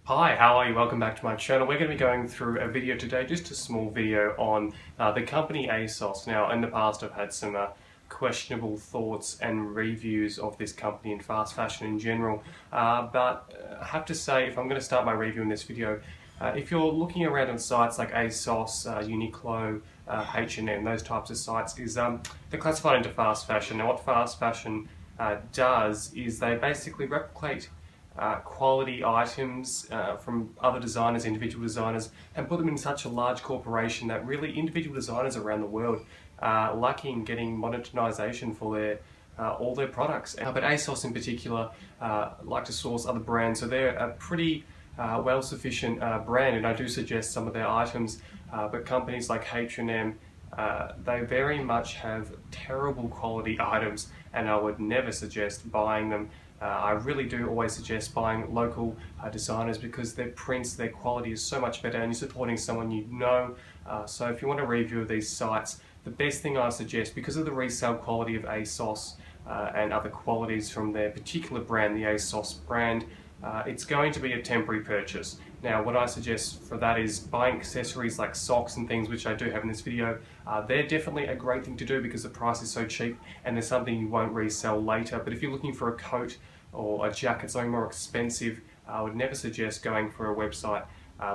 Hi, how are you? Welcome back to my channel. We're going to be going through a video today, just a small video on the company ASOS. Now, in the past I've had some questionable thoughts and reviews of this company and fast fashion in general, but I have to say, if I'm going to start my review in this video, if you're looking around on sites like ASOS, Uniqlo, H&M, those types of sites, they're classified into fast fashion. Now, what fast fashion does is they basically replicate quality items from other designers, individual designers, and put them in such a large corporation that really individual designers around the world are lucky in getting monetization for their all their products. But ASOS in particular like to source other brands, so they're a pretty well-sufficient brand, and I do suggest some of their items, but companies like H&M, they very much have terrible quality items, and I would never suggest buying them. I really do always suggest buying local designers because their prints, their quality is so much better, and you're supporting someone you know. So if you want a review of these sites, the best thing I suggest, because of the resale quality of ASOS and other qualities from their particular brand, the ASOS brand, it's going to be a temporary purchase. Now, what I suggest for that is buying accessories like socks and things, which I do have in this video. They're definitely a great thing to do because the price is so cheap and there's something you won't resell later. But if you're looking for a coat or a jacket, something more expensive, I would never suggest going for a website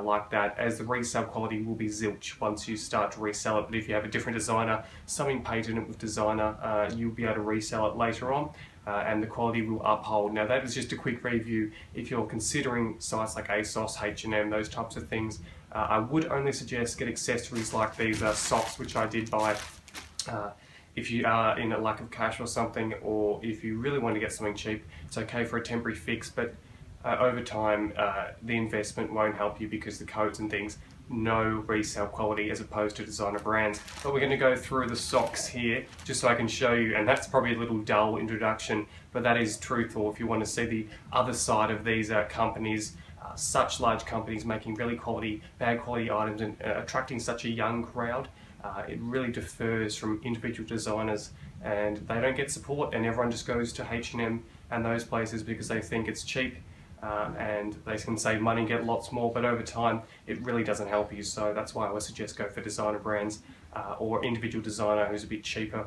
like that, as the resale quality will be zilch once you start to resell it. But if you have a different designer, something patented with designer, you'll be able to resell it later on, and the quality will uphold. Now, that is just a quick review. If you're considering sites like ASOS, H&M, those types of things, I would only suggest get accessories like these socks, which I did buy. If you are in a lack of cash or something, or if you really want to get something cheap, it's okay for a temporary fix, but over time the investment won't help you because the coats and things, no resale quality as opposed to designer brands. But we're going to go through the socks here just so I can show you, and that's probably a little dull introduction, but that is truthful if you want to see the other side of these companies. Such large companies making really bad quality items and attracting such a young crowd. It really differs from individual designers, and they don't get support, and everyone just goes to H&M and those places because they think it's cheap and they can save money, get lots more, but over time it really doesn't help you. So that's why I would suggest go for designer brands or individual designer who's a bit cheaper,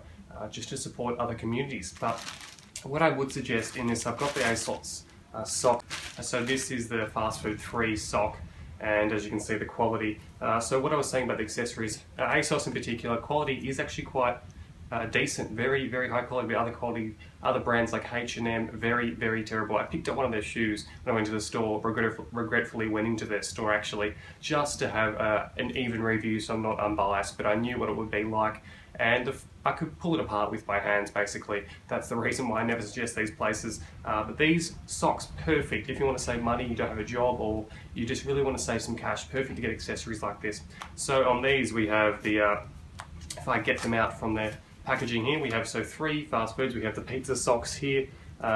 just to support other communities. But what I would suggest in this, I've got the ASOS sock. So this is the fast food 3 sock, and as you can see, the quality. So what I was saying about the accessories, ASOS in particular, quality is actually quite decent, very, very high quality. But other brands like H&M, very, very terrible. I picked up one of their shoes when I went to the store, regretfully went into their store actually, just to have an even review so I'm not unbiased, but I knew what it would be like, and I could pull it apart with my hands basically. That's the reason why I never suggest these places. But these socks, perfect if you want to save money, you don't have a job, or you just really want to save some cash, perfect to get accessories like this. So on these we have the, if I get them out from their packaging here, we have 3 fast foods. We have the pizza socks here.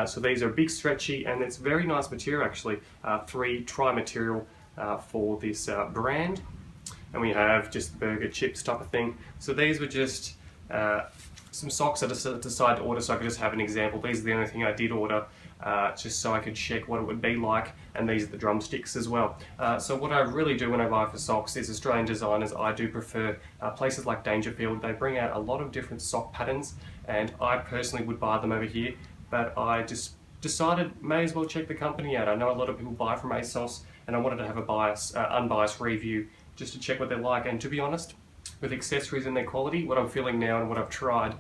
So these are big, stretchy, and it's very nice material actually. 3 tri material for this brand. And we have just burger chips type of thing. So these were just some socks I decided to order so I could just have an example. These are the only thing I did order, just so I could check what it would be like, and these are the drumsticks as well. So what I really do when I buy for socks is Australian designers. I do prefer places like Dangerfield. They bring out a lot of different sock patterns, and I personally would buy them over here, but I just decided may as well check the company out. I know a lot of people buy from ASOS, and I wanted to have a unbiased review just to check what they're like. And to be honest, with accessories and their quality, what I'm feeling now and what I've tried,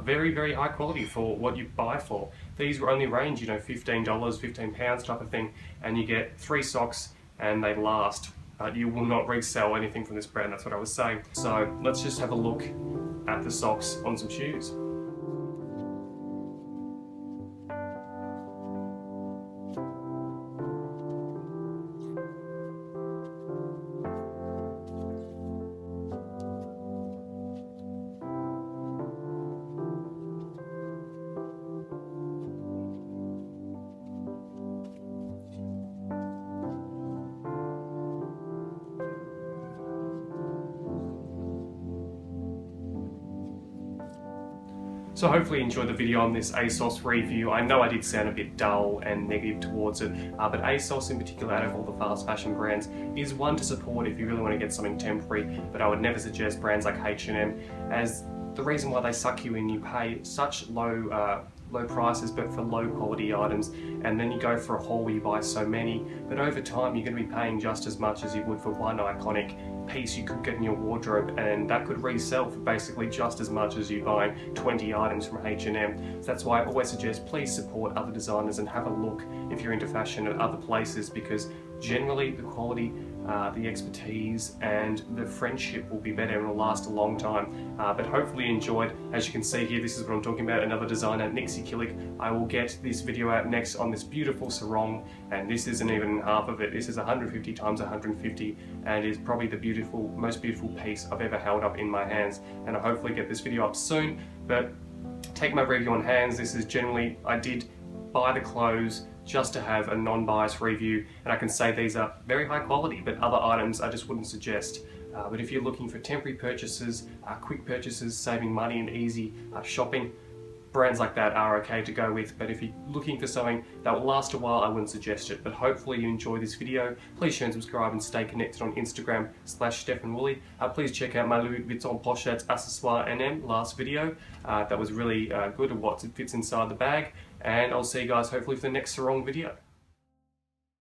very, very high quality for what you buy for. These were only range, $15, £15 type of thing, and you get 3 socks and they last. But you will not resell anything from this brand, that's what I was saying. So let's just have a look at the socks on some shoes. So hopefully you enjoyed the video on this ASOS review. I know I did sound a bit dull and negative towards it, but ASOS in particular, out of all the fast fashion brands, is one to support if you really want to get something temporary, but I would never suggest brands like H&M, as the reason why they suck you in, you pay such low prices but for low quality items, and then you go for a haul where you buy so many, but over time you're going to be paying just as much as you would for one iconic piece you could get in your wardrobe, and that could resell for basically just as much as you buying 20 items from H&M. So that's why I always suggest please support other designers and have a look if you're into fashion at other places, because generally the quality, the expertise and the friendship will be better and will last a long time. But hopefully you enjoyed. As you can see here, this is what I'm talking about, another designer, Nixie Killick. I will get this video out next on this beautiful sarong, and this isn't even half of it. This is 150 times 150 and is probably the most beautiful piece I've ever held up in my hands, and I'll hopefully get this video up soon. But take my review on hands. This is generally, I did buy the clothes just to have a non-biased review, and I can say these are very high quality, but other items I just wouldn't suggest. But if you're looking for temporary purchases, quick purchases, saving money and easy shopping, brands like that are okay to go with. But if you're looking for something that will last a while, I wouldn't suggest it. But hopefully you enjoy this video. Please share and subscribe and stay connected on Instagram /StefanWoolley. Please check out my Louis Vuitton Pochettes Accessoires NM last video. That was really good at what fits inside the bag. And I'll see you guys hopefully for the next sarong video.